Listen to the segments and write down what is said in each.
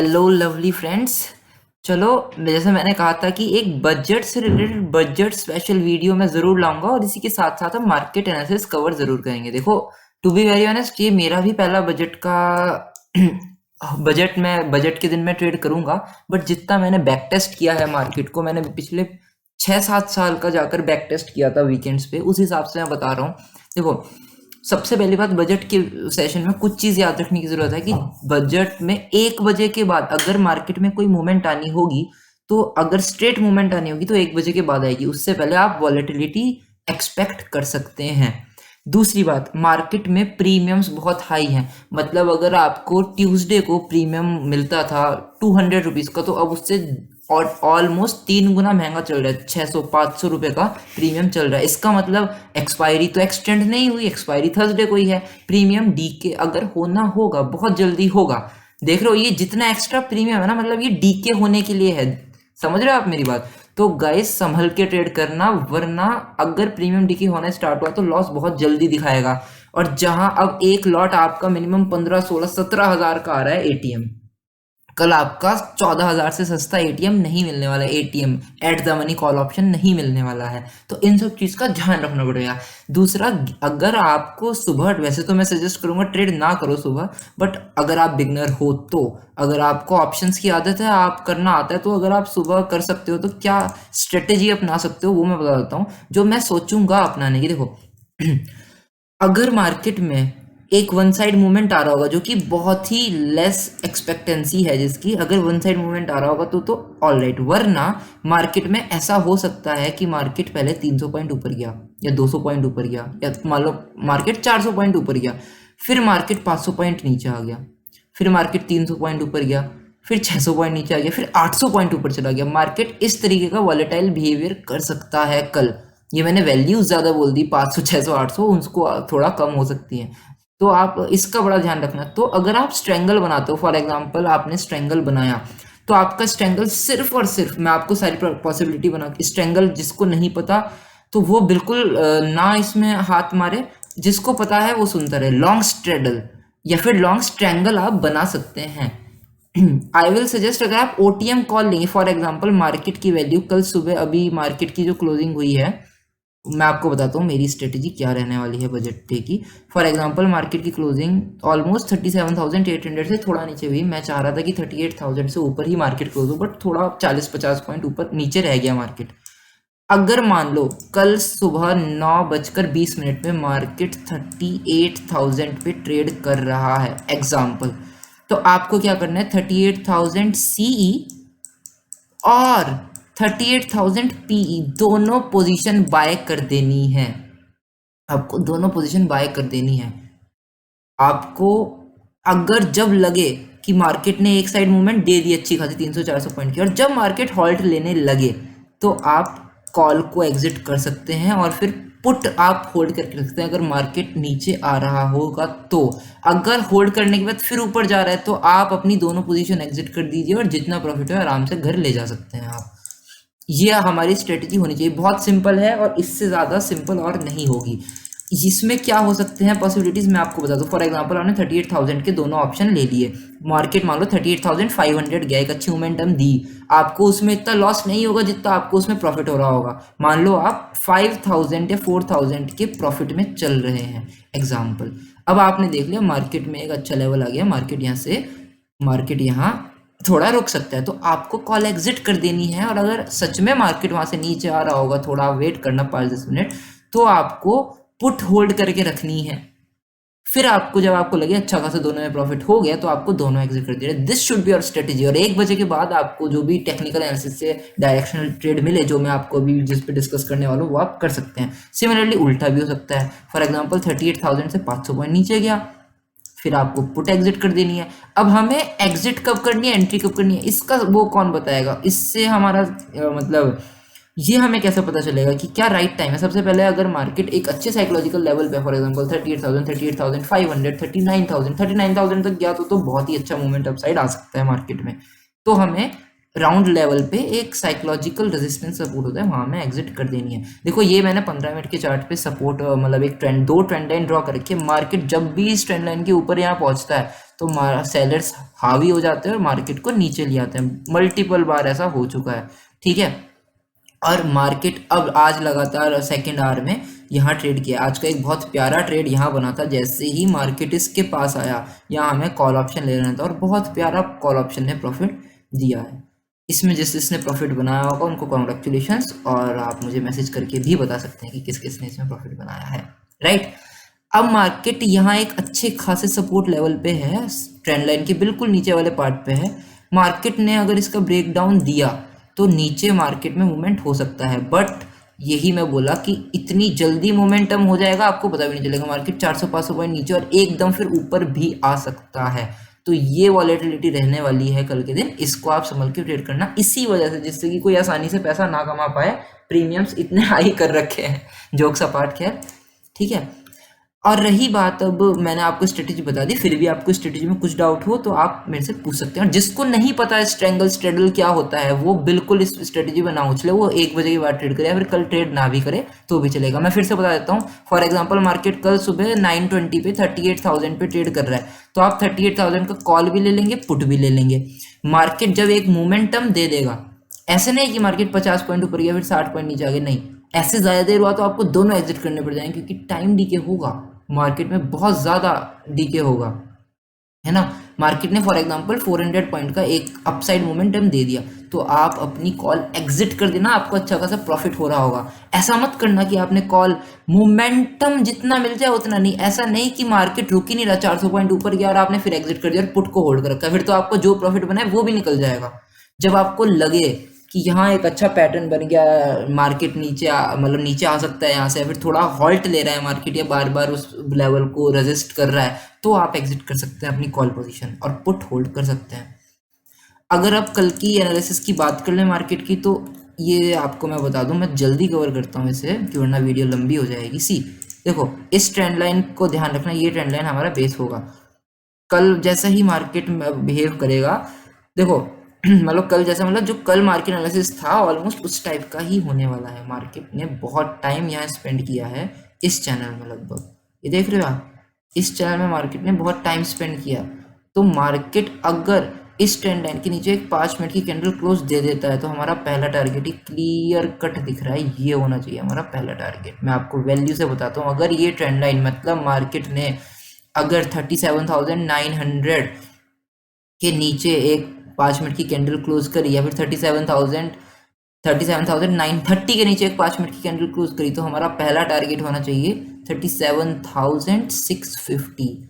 Hello lovely friends. चलो, जैसे मैंने कहा था कि एक बजट से रिलेटेड बजट स्पेशल वीडियो मैं ज़रूर लाऊंगा और इसी के साथ साथ हम मार्केट एनालिसिस कवर ज़रूर करेंगे। देखो, टू बी वेरी ऑनेस्ट, ये मेरा भी पहला बजट का बजट के दिन में ट्रेड करूंगा। बट जितना मैंने बैक टेस्ट किया है मार्केट को, मैंने पिछले 6-7 साल का जाकर बैक टेस्ट किया था वीकेंड्स पे, उस हिसाब से मैं बता रहा हूँ। देखो, सबसे पहली बात, बजट के सेशन में कुछ चीज़ याद रखने की ज़रूरत है कि बजट में 1 बजे के बाद अगर मार्केट में कोई मूवमेंट आनी होगी, तो अगर स्ट्रेट मूवमेंट आनी होगी तो 1 बजे के बाद आएगी। उससे पहले आप वॉलेटिलिटी एक्सपेक्ट कर सकते हैं। दूसरी बात, मार्केट में प्रीमियम्स बहुत हाई हैं। मतलब अगर आपको ट्यूसडे को प्रीमियम मिलता था 200 रुपीज़ का, तो अब उससे और ऑलमोस्ट 3 गुना महंगा चल रहा है। 600-500 रुपये का प्रीमियम चल रहा है। इसका मतलब एक्सपायरी तो एक्सटेंड नहीं हुई, एक्सपायरी थर्सडे को ही है। प्रीमियम डीके अगर होना होगा, बहुत जल्दी होगा। देख रहे हो, ये जितना एक्स्ट्रा प्रीमियम है ना, मतलब ये डीके होने के लिए है। समझ रहे हो आप मेरी बात? तो गाइस, संभल के ट्रेड करना, वरना अगर प्रीमियम डीके होना स्टार्ट हुआ तो लॉस बहुत जल्दी दिखाएगा। और जहां अब एक लॉट आपका मिनिमम 15-16-17 हज़ार का आ रहा है एटीएम, कल आपका 14 हज़ार से सस्ता एटीएम नहीं मिलने वाला है। ATM at the money call option नहीं मिलने वाला है। तो इन सब चीज़ का ध्यान रखना पड़ेगा। दूसरा, अगर आपको सुबह, वैसे तो मैं सजेस्ट करूंगा ट्रेड ना करो सुबह, बट अगर आप बिगनर हो तो, अगर आपको ऑप्शंस की आदत है, आप करना आता है, तो अगर आप सुबह कर सकते हो तो क्या स्ट्रेटेजी अपना सकते हो वो मैं बता देता हूँ, जो मैं सोचूंगा अपनाने की। देखो, अगर मार्केट में एक वन साइड मूवमेंट आ रहा होगा, जो कि बहुत ही लेस एक्सपेक्टेंसी है जिसकी, अगर वन साइड मूवमेंट आ रहा होगा तो ऑल राइट। वरना मार्केट में ऐसा हो सकता है कि मार्केट पहले 300 पॉइंट ऊपर गया, या 200 पॉइंट ऊपर गया, या मान लो मार्केट 400 पॉइंट ऊपर गया, फिर मार्केट 500 पॉइंट नीचे आ गया, फिर मार्केट 300 पॉइंट ऊपर गया, फिर 600 पॉइंट नीचे आ गया, फिर 800 पॉइंट ऊपर चला गया। मार्केट इस तरीके का वॉलेटाइल बिहेवियर कर सकता है कल। ये मैंने वैल्यूज ज़्यादा बोल दी, 500, 600, 800, उनको थोड़ा कम हो सकती हैं। तो आप इसका बड़ा ध्यान रखना। तो अगर आप स्ट्रेंगल बनाते हो, फॉर एग्जांपल आपने स्ट्रेंगल बनाया, तो आपका स्ट्रेंगल सिर्फ और सिर्फ, मैं आपको सारी पॉसिबिलिटी बना के, स्ट्रेंगल जिसको नहीं पता तो वो बिल्कुल ना इसमें हाथ मारे, जिसको पता है वो सुनता रहे। लॉन्ग स्ट्रेडल या फिर लॉन्ग स्ट्रेंगल आप बना सकते हैं। आई विल सजेस्ट, अगर आप ओटीएम कॉल लेंगे, फॉर एग्जांपल मार्केट की वैल्यू कल सुबह, अभी मार्केट की जो क्लोजिंग हुई है, मैं आपको बताता हूँ मेरी स्ट्रेटेजी क्या रहने वाली है बजट डे की। फॉर एग्जांपल मार्केट की क्लोजिंग ऑलमोस्ट 37,800 से थोड़ा नीचे हुई। मैं चाह रहा था कि 38,000 से ऊपर ही मार्केट क्लोज हो, बट थोड़ा 40-50 पॉइंट ऊपर नीचे रह गया मार्केट। अगर मान लो कल सुबह 9:20 में मार्केट 38,000 पे ट्रेड कर रहा है एग्जाम्पल, तो आपको क्या करना है, 38,000 सीई और 38,000 पीई दोनों पोजीशन बाय कर देनी है। आपको दोनों पोजीशन बाय कर देनी है। आपको अगर जब लगे कि मार्केट ने एक साइड मूवमेंट दे दी अच्छी खासी 300-400 पॉइंट की, और जब मार्केट हॉल्ट लेने लगे, तो आप कॉल को एग्जिट कर सकते हैं और फिर पुट आप होल्ड करके रख सकते हैं अगर मार्केट नीचे आ रहा होगा तो। अगर होल्ड करने के बाद फिर ऊपर जा रहा है तो आप अपनी दोनों पोजीशन एग्जिट कर दीजिए और जितना प्रॉफिट है आराम से घर ले जा सकते हैं आप। ये हमारी स्ट्रेटेजी होनी चाहिए। बहुत सिंपल है और इससे ज़्यादा सिंपल और नहीं होगी। इसमें क्या हो सकते हैं पॉसिबिलिटीज, मैं आपको बता दूं। फॉर एग्जांपल आपने 38,000 के दोनों ऑप्शन ले लिए, मार्केट मान लो 38,500 गया, एक अच्छी मोमेंटम दी, आपको उसमें इतना लॉस नहीं होगा जितना आपको उसमें प्रॉफिट हो रहा होगा। मान लो आप 5,000 या 4,000 के प्रॉफिट में चल रहे हैं एग्जाम्पल। अब आपने देख लिया मार्केट में एक अच्छा लेवल आ गया, मार्केट यहाँ थोड़ा रुक सकता है, तो आपको कॉल एग्जिट कर देनी है। और अगर सच में मार्केट वहां से नीचे आ रहा होगा, थोड़ा वेट करना 5-10 मिनट, तो आपको पुट होल्ड करके रखनी है। फिर आपको जब आपको लगे अच्छा खासा दोनों में प्रॉफिट हो गया, तो आपको दोनों एग्जिट कर दिया। This should be your strategy. और 1 बजे के बाद आपको जो भी टेक्निकल एनालिसिस से डायरेक्शनल ट्रेड मिले, जो मैं आपको अभी जिस पे डिस्कस करने वाला हूँ, वो आप कर सकते हैं। सिमिलरली उल्टा भी हो सकता है। फॉर एग्जाम्पल 38,000 से 500 पॉइंट नीचे गया, फिर आपको पुट एग्जिट कर देनी है। अब हमें एग्जिट कब करनी है, एंट्री कब करनी है, इसका वो कौन बताएगा? इससे हमारा मतलब ये हमें कैसे पता चलेगा कि क्या राइट टाइम है? सबसे पहले अगर मार्केट एक अच्छे साइकोलॉजिकल लेवल पे, फॉर एग्जांपल 38,000, 38,500, 39,000 तक गया, तो बहुत ही अच्छा मूवमेंट अपसाइड आ सकता है मार्केट में। तो हमें राउंड लेवल पे एक साइकोलॉजिकल रेजिस्टेंस सपोर्ट होता है, वहां में एग्जिट कर देनी है। देखो ये मैंने 15 मिनट के चार्ट पे सपोर्ट मतलब एक ट्रेंड, दो ट्रेंड लाइन ड्रॉ कर रखी है। मार्केट जब भी इस ट्रेंड लाइन के ऊपर यहाँ पहुंचता है तो सेलर्स हावी हो जाते हैं और मार्केट को नीचे ले आते हैं। मल्टीपल बार ऐसा हो चुका है, ठीक है। और मार्केट अब आज लगातार सेकेंड आवर में यहाँ ट्रेड किया। आज का एक बहुत प्यारा ट्रेड यहाँ बना था, जैसे ही मार्केट इसके पास आया यहाँ हमें कॉल ऑप्शन ले लेना था और बहुत प्यारा कॉल ऑप्शन ने प्रॉफिट दिया है। इसमें जिसने प्रॉफिट बनाया होगा उनको कॉन्ग्रेचुलेशंस, और आप मुझे मैसेज करके भी बता सकते हैं कि किस किसने इसमें प्रॉफिट बनाया है, राइट। अब मार्केट यहाँ एक अच्छे खासे सपोर्ट लेवल पे है, ट्रेंड लाइन के बिल्कुल नीचे वाले पार्ट पे है। मार्केट ने अगर इसका ब्रेकडाउन दिया तो नीचे मार्केट में मूवमेंट हो सकता है, बट यही मैं बोला कि इतनी जल्दी मोमेंटम हो जाएगा आपको पता भी नहीं चलेगा। मार्केट 400-500 पॉइंट नीचे और एकदम फिर ऊपर भी आ सकता है। तो ये वॉलेटिलिटी रहने वाली है कल के दिन, इसको आप संभल के ट्रेड करना। इसी वजह से जिससे कि कोई आसानी से पैसा ना कमा पाए, प्रीमियम्स इतने हाई कर रखे हैं, जोक्स अपार्ट, खैर ठीक है। और रही बात, अब मैंने आपको स्ट्रेटेजी बता दी, फिर भी आपको स्ट्रेटेजी में कुछ डाउट हो तो आप मेरे से पूछ सकते हैं। और जिसको नहीं पता है स्ट्रेंगल स्ट्रेडल क्या होता है, वो बिल्कुल इस स्ट्रेटेजी में ना उछले, वो 1 बजे के बाद ट्रेड करे या फिर कल ट्रेड ना भी करे तो भी चलेगा। मैं फिर से बता देता हूँ। फॉर एग्जाम्पल मार्केट कल सुबह 9:20 पे 38,000 पे ट्रेड कर रहा है, तो आप 38,000 का कॉल भी ले लेंगे, पुट भी ले लेंगे। मार्केट जब एक मोमेंटम दे देगा, ऐसे नहीं कि मार्केट 50 पॉइंट ऊपर गया फिर 60 पॉइंट नीचे आ गया, नहीं, ऐसे ज़्यादा देर हुआ तो आपको दोनों एग्जिट करने पड़ जाएंगे, क्योंकि टाइम डीके होगा मार्केट में, बहुत ज़्यादा डीके होगा, है ना। मार्केट ने फॉर एग्जांपल 400 पॉइंट का एक अपसाइड मोमेंटम दे दिया, तो आप अपनी कॉल एग्जिट कर देना, आपको अच्छा खासा प्रॉफिट हो रहा होगा। ऐसा मत करना कि आपने कॉल मोमेंटम जितना मिल जाए उतना नहीं, ऐसा नहीं कि मार्केट रुक ही नहीं रहा, 400 पॉइंट ऊपर गया और आपने फिर एग्जिट कर दिया और पुट को होल्ड कर रखा, फिर तो आपको जो प्रॉफिट बना है वो भी निकल जाएगा। जब आपको लगे कि यहाँ एक अच्छा पैटर्न बन गया, मार्केट नीचे मतलब नीचे आ सकता है यहाँ से, फिर थोड़ा हॉल्ट ले रहा है मार्केट या बार बार उस लेवल को रेजिस्ट कर रहा है, तो आप एग्जिट कर सकते हैं अपनी कॉल पोजीशन और पुट होल्ड कर सकते हैं। अगर आप कल की एनालिसिस की बात कर लें मार्केट की, तो ये आपको मैं बता दूं, मैं जल्दी कवर करता हूँ इसे कि वरना वीडियो लंबी हो जाएगी। सी देखो, इस ट्रेंड लाइन को ध्यान रखना, ये ट्रेंड लाइन हमारा बेस होगा। कल जैसा ही मार्केट बिहेव करेगा, देखो मतलब कल जैसा, मतलब जो कल मार्केट एनालिसिस था ऑलमोस्ट उस टाइप का ही होने वाला है। मार्केट ने बहुत टाइम यहाँ स्पेंड किया है इस चैनल में, लगभग ये देख रहे हो आप, इस चैनल में मार्केट ने बहुत टाइम स्पेंड किया। तो मार्केट अगर इस ट्रेंड लाइन के नीचे एक 5 मिनट की कैंडल क्लोज दे देता है तो हमारा पहला टारगेट ही क्लियर कट दिख रहा है, ये होना चाहिए हमारा पहला टारगेट। मैं आपको वैल्यू से बताता हूँ, अगर ये ट्रेंड लाइन मतलब मार्केट ने अगर 37,900 के नीचे एक 5 मिनट की कैंडल क्लोज करी, या फिर 37,930 के नीचे एक 5 मिनट की कैंडल क्लोज करी, तो हमारा पहला टारगेट होना चाहिए 37,650,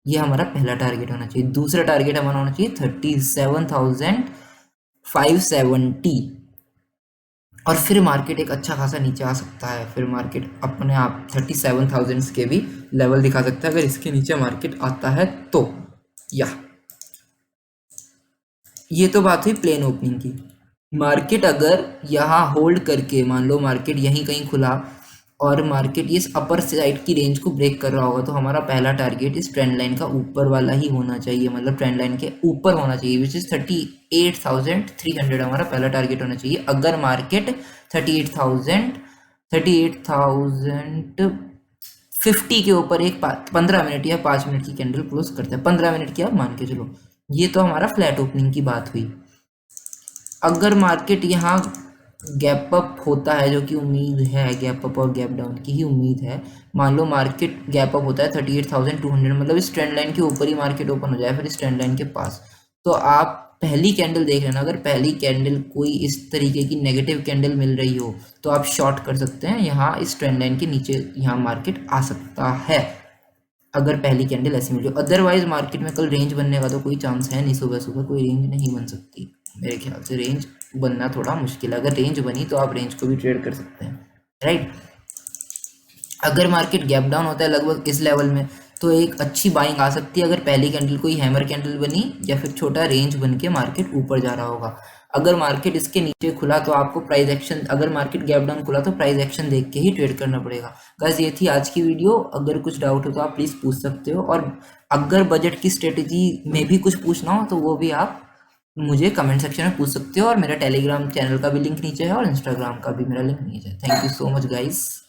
ये हमारा पहला टारगेट होना चाहिए। दूसरा टारगेट हमारा होना चाहिए 37,570, और फिर मार्केट एक अच्छा खासा नीचे आ सकता है, फिर मार्केट अपने आप 37,000 के भी लेवल दिखा सकता है अगर इसके नीचे मार्केट आता है तो। या ये तो बात हुई प्लेन ओपनिंग की। मार्केट अगर यहाँ होल्ड करके, मान लो मार्केट यहीं कहीं खुला और मार्केट ये अपर साइड की रेंज को ब्रेक कर रहा होगा, तो हमारा पहला टारगेट इस ट्रेंड लाइन का ऊपर वाला ही होना चाहिए, मतलब ट्रेंड लाइन के ऊपर होना चाहिए, विच इज 38,300 हमारा पहला टारगेट होना चाहिए। अगर मार्केट 38,50 के ऊपर एक 15 मिनट या 5 मिनट की कैंडल क्लोज करता है, 15 मिनट की आप मान के चलो, ये तो हमारा फ्लैट ओपनिंग की बात हुई। अगर मार्केट यहाँ गैप अप होता है, जो कि उम्मीद है, गैप अप और गैप डाउन की ही उम्मीद है, मान लो मार्केट गैप अप होता है 38,200, मतलब इस ट्रेंड लाइन के ऊपर ही मार्केट ओपन हो जाए फिर इस ट्रेंड लाइन के पास, तो आप पहली कैंडल देख लेना। अगर पहली कैंडल कोई इस तरीके की नेगेटिव कैंडल मिल रही हो तो आप शॉर्ट कर सकते हैं, यहाँ इस ट्रेंड लाइन के नीचे यहाँ मार्केट आ सकता है अगर पहली कैंडल ऐसी मिली। अदरवाइज मार्केट में कल रेंज बनने का तो कोई चांस है नहीं, सुबह सुबह कोई रेंज नहीं बन सकती, मेरे ख्याल से रेंज बनना थोड़ा मुश्किल है। अगर रेंज बनी तो आप रेंज को भी ट्रेड कर सकते हैं, राइट। अगर मार्केट गैप डाउन होता है लगभग इस लेवल में, तो एक अच्छी बाइंग आ सकती है अगर पहली कैंडल कोई हैमर कैंडल बनी या फिर छोटा रेंज बन के मार्केट ऊपर जा रहा होगा। अगर मार्केट इसके नीचे खुला तो आपको प्राइस एक्शन, अगर मार्केट गैप डाउन खुला तो प्राइस एक्शन देख के ही ट्रेड करना पड़ेगा। गाइस ये थी आज की वीडियो, अगर कुछ डाउट हो तो आप प्लीज़ पूछ सकते हो, और अगर बजट की स्ट्रेटेजी में भी कुछ पूछना हो तो वो भी आप मुझे कमेंट सेक्शन में पूछ सकते हो, और मेरा टेलीग्राम चैनल का भी लिंक नीचे है और इंस्टाग्राम का भी मेरा लिंक नीचे है। Thank you so much guys.